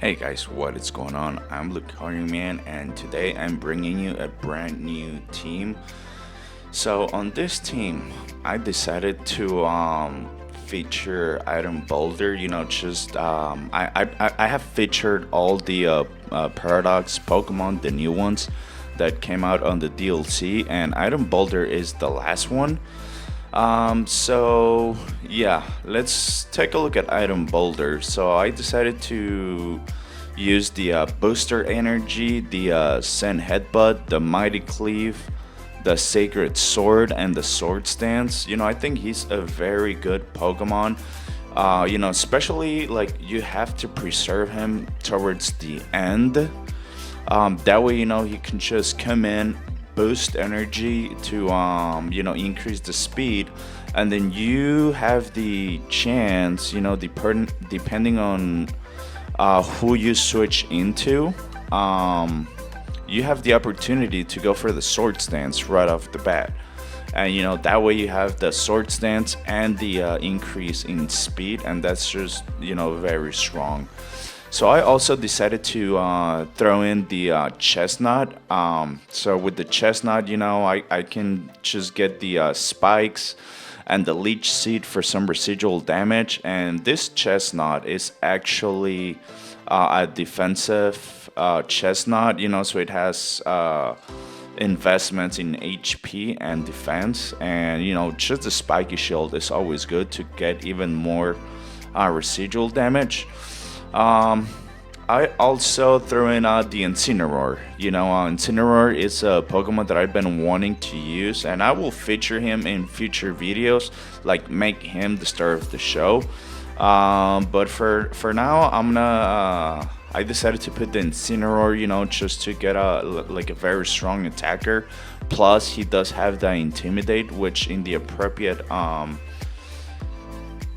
Hey guys, what is going on? I'm Luke Man, and today I'm bringing you a brand new team. So on this team, I decided to feature Iron Boulder. Just I have featured all the Paradox Pokemon, the new ones that came out on the DLC, and Iron Boulder is the last one. So yeah, let's take a look at Item Boulder. So I decided to use the Booster Energy, the Sand Headbutt, the Mighty Cleave, the Sacred Sword, and the Sword Stance. I think he's a very good Pokemon. Especially like you have to preserve him towards the end. That way, he can just come in, boost energy to increase the speed, and then you have the chance, depending on who you switch into, you have the opportunity to go for the sword stance right off the bat. And that way you have the sword stance and the increase in speed, and that's just very strong. So I also decided to throw in the chestnut. So with the chestnut, I can just get the spikes and the leech seed for some residual damage. And this chestnut is actually a defensive chestnut, so it has investments in HP and defense. And just the spiky shield is always good to get even more residual damage. I also threw in the Incineroar. Incineroar is a Pokemon that I've been wanting to use, and I will feature him in future videos, like make him the star of the show. But for now, I decided to put the Incineroar, just to get a very strong attacker. Plus, he does have the Intimidate, which in the appropriate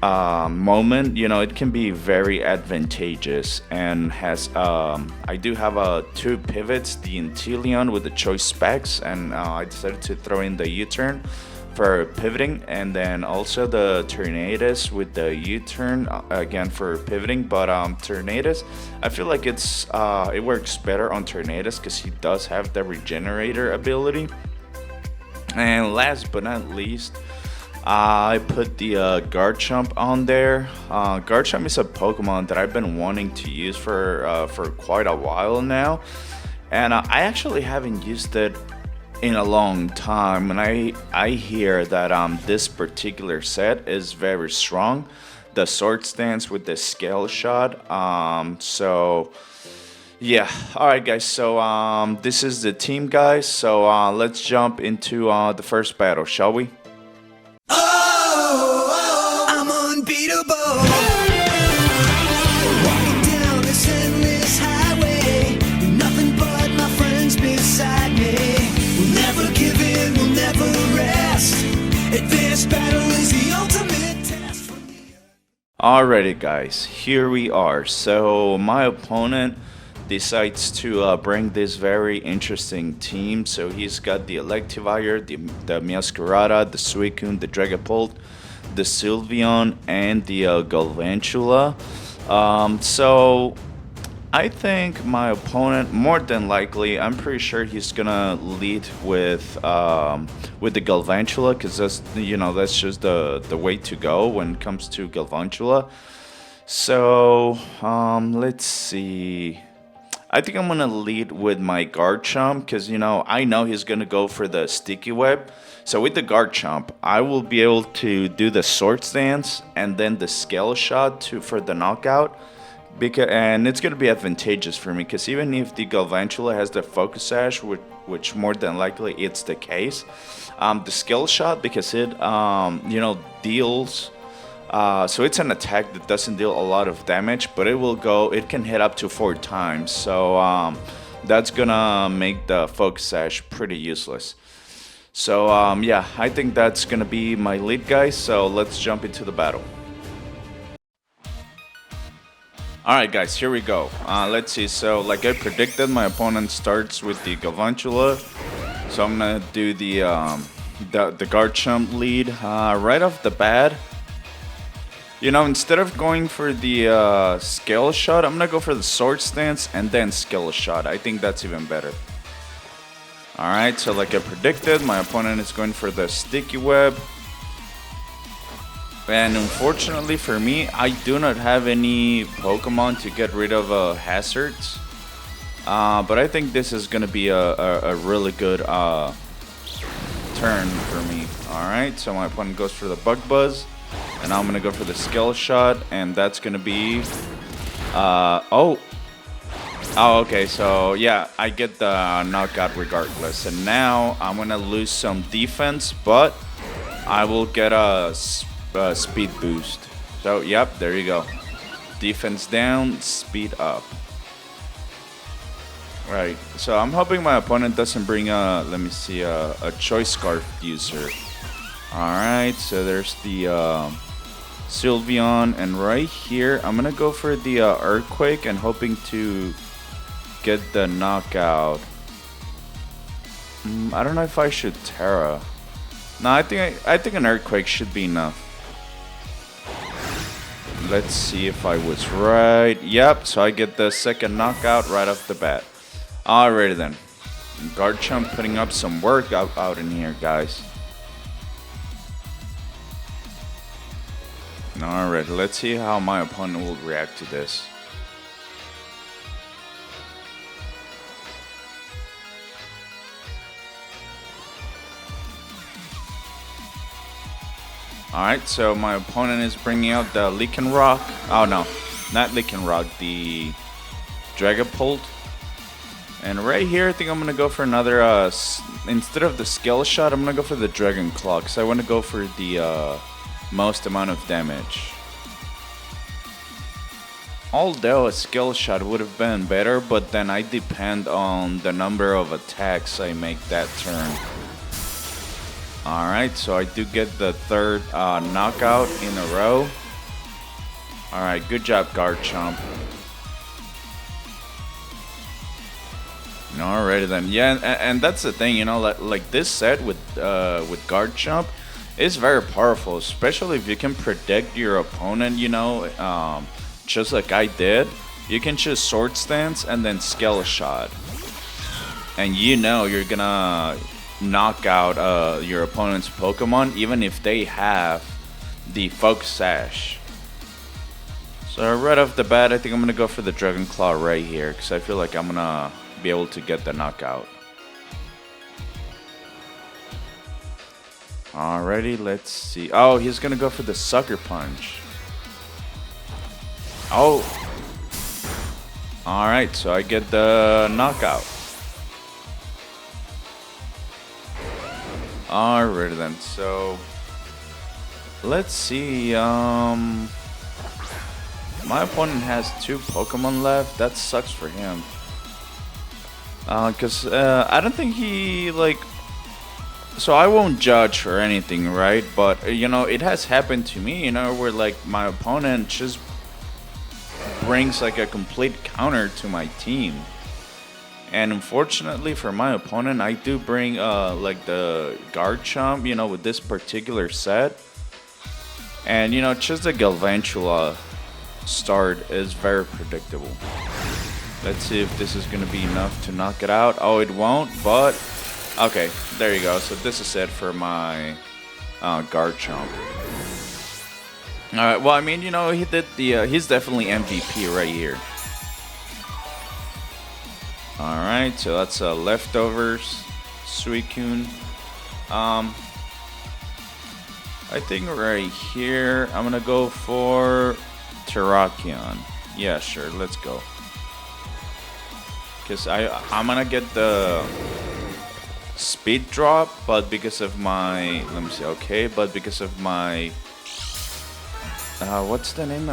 moment, it can be very advantageous, and has I do have two pivots, the Inteleon with the choice specs, and I decided to throw in the U-turn for pivoting, and then also the Tornadus with the U-turn again for pivoting. But Tornadus, I feel like it works better on Tornadus because he does have the regenerator ability. And last but not least, I put the Garchomp on there. Garchomp is a Pokemon that I've been wanting to use for quite a while now, and I actually haven't used it in a long time. And I hear that this particular set is very strong. The Sword Stance with the Scale Shot. So yeah, all right, guys. So this is the team, guys. So let's jump into the first battle, shall we? I'm unbeatable. Walking down this endless highway, nothing but my friends beside me. We'll never give in, we'll never rest. Advanced battle is the ultimate test for me. Alrighty, guys, here we are. So my opponent decides to bring this very interesting team. So he's got the Electivire, the Meowscarada, the Suicune, the Dragapult, the Sylveon, and the Galvantula. So I think my opponent, more than likely, I'm pretty sure he's gonna lead with the Galvantula, because that's just the way to go when it comes to Galvantula. So let's see. I think I'm gonna lead with my Garchomp, because I know he's gonna go for the Sticky Web. So with the Garchomp, I will be able to do the Sword Stance and then the Scale Shot for the knockout. And it's gonna be advantageous for me, because even if the Galvantula has the Focus Sash, which more than likely it's the case, the Scale Shot, because it deals. So it's an attack that doesn't deal a lot of damage, but it can hit up to 4 times. So that's gonna make the Focus Sash pretty useless. So yeah, I think that's gonna be my lead, guys. So let's jump into the battle. Alright, guys, here we go. Let's see. So like I predicted, my opponent starts with the Galvantula. So I'm gonna do the Garchomp lead right off the bat. You know, instead of going for the skill shot, I'm gonna go for the sword stance and then skill shot. I think that's even better. Alright, so like I predicted, my opponent is going for the sticky web. And unfortunately for me, I do not have any Pokemon to get rid of hazards. But I think this is gonna be a really good turn for me. Alright, so my opponent goes for the Bug Buzz. And I'm gonna go for the skill shot, and that's gonna be oh, okay, so yeah, I get the knockout regardless. And now I'm gonna lose some defense, but I will get a speed boost. So yep, there you go. Defense down, speed up. Right, so I'm hoping my opponent doesn't bring let me see, a Choice Scarf user. Alright, so there's the Sylveon, and right here I'm gonna go for the Earthquake and hoping to get the knockout. I don't know if I should Terra. No, I think an Earthquake should be enough. Let's see if I was right. Yep, so I get the second knockout right off the bat. Alrighty then. Garchomp putting up some work out in here, guys. Alright, let's see how my opponent will react to this. Alright, so my opponent is bringing out the Lycanroc. Oh no, not Lycanroc, the Dragapult. And right here, I think I'm going to go for another, instead of the Skill Shot, I'm going to go for the Dragon Claw, because I want to go for the most amount of damage. Although a skill shot would have been better, but then I depend on the number of attacks I make that turn. Alright, so I do get the third knockout in a row. Alright, good job, Garchomp. Alrighty then, yeah, and that's the thing, you know, like this set with Garchomp is very powerful, especially if you can predict your opponent, you know, just like I did. You can choose Sword Stance and then Skill Shot, and you know you're gonna knock out your opponent's Pokemon even if they have the Focus Sash. So right off the bat, I think I'm gonna go for the Dragon Claw right here, because I feel like I'm gonna be able to get the knockout. Alrighty, let's see. Oh, he's gonna go for the Sucker Punch. Oh. Alright, so I get the knockout. Alrighty then, so let's see. My opponent has 2 Pokemon left. That sucks for him. Because I don't think he, like, so I won't judge or anything, right? But, you know, it has happened to me, you know, where, like, my opponent just brings, like, a complete counter to my team. And unfortunately for my opponent, I do bring, like, the Garchomp, you know, with this particular set. And, you know, just the Galvantula start is very predictable. Let's see if this is going to be enough to knock it out. Oh, it won't, but okay, there you go. So this is it for my Garchomp. Alright, well, I mean, you know, he did the he's definitely MVP right here. Alright, so that's leftovers, Suicune. I think right here I'm gonna go for Terrakion. Yeah, sure, let's go. Because I'm gonna get the speed drop, but because of my, let me see, okay, but because of my, what's the name?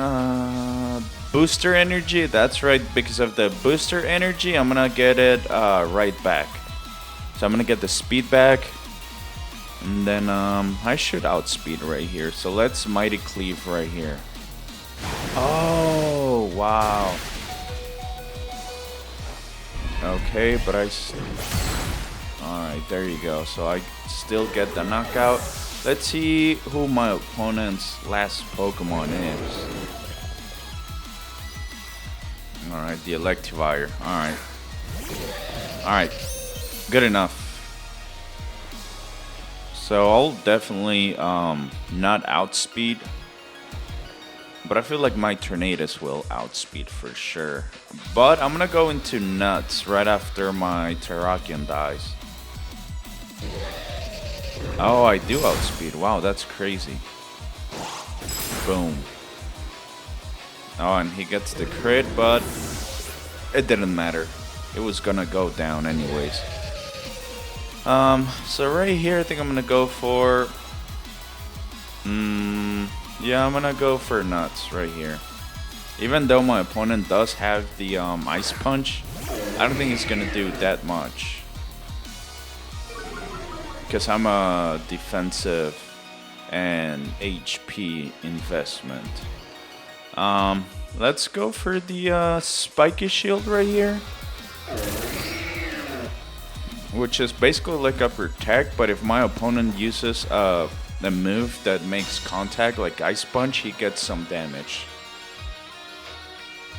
Booster energy, that's right, because of the booster energy, I'm gonna get it right back. So I'm gonna get the speed back, and then I should outspeed right here. So let's Mighty Cleave right here. Oh, wow. Okay, but alright, there you go. So I still get the knockout. Let's see who my opponent's last Pokemon is. Alright, the Electivire. Alright. Alright. Good enough. So I'll definitely not outspeed. But I feel like my Tornadus will outspeed for sure. But I'm gonna go into Nuts right after my Terrakion dies. Oh, I do outspeed. Wow, that's crazy. Boom. Oh, and he gets the crit, but it didn't matter. It was gonna go down anyways. So right here, I think I'm gonna go for... yeah, I'm gonna go for Nuts right here. Even though my opponent does have the Ice Punch, I don't think he's gonna do that much. Because I'm a defensive and HP investment. Let's go for the Spiky Shield right here. Which is basically like a Protect, but if my opponent uses a move that makes contact, like Ice Punch, he gets some damage.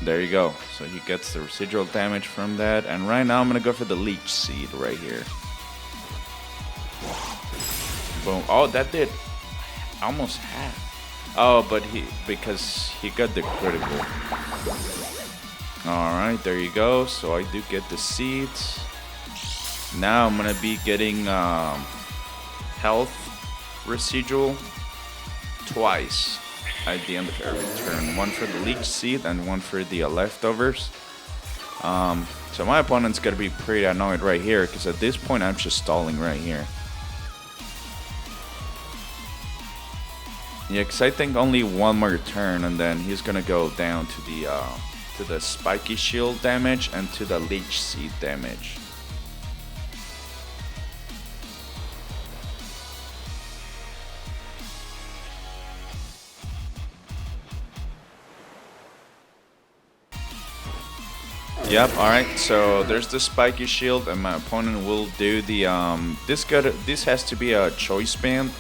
There you go. So he gets the residual damage from that. And right now I'm going to go for the Leech Seed right here. Boom. Oh, that did almost half. Oh, but because he got the critical. Alright, there you go. So I do get the seeds. Now I'm gonna be getting health residual twice at the end of every turn. One for the Leech Seed and one for the leftovers. So my opponent's gonna be pretty annoyed right here because at this point I'm just stalling right here. Yeah, because I think only one more turn and then he's gonna go down to the Spiky Shield damage and to the Leech Seed damage. Yep, alright, so there's the Spiky Shield and my opponent will do the this has to be a choice band.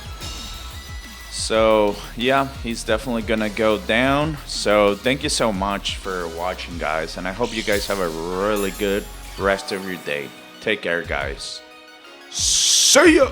So yeah, he's definitely gonna go down. So thank you so much for watching, guys, and I hope you guys have a really good rest of your day. Take care, guys. See ya!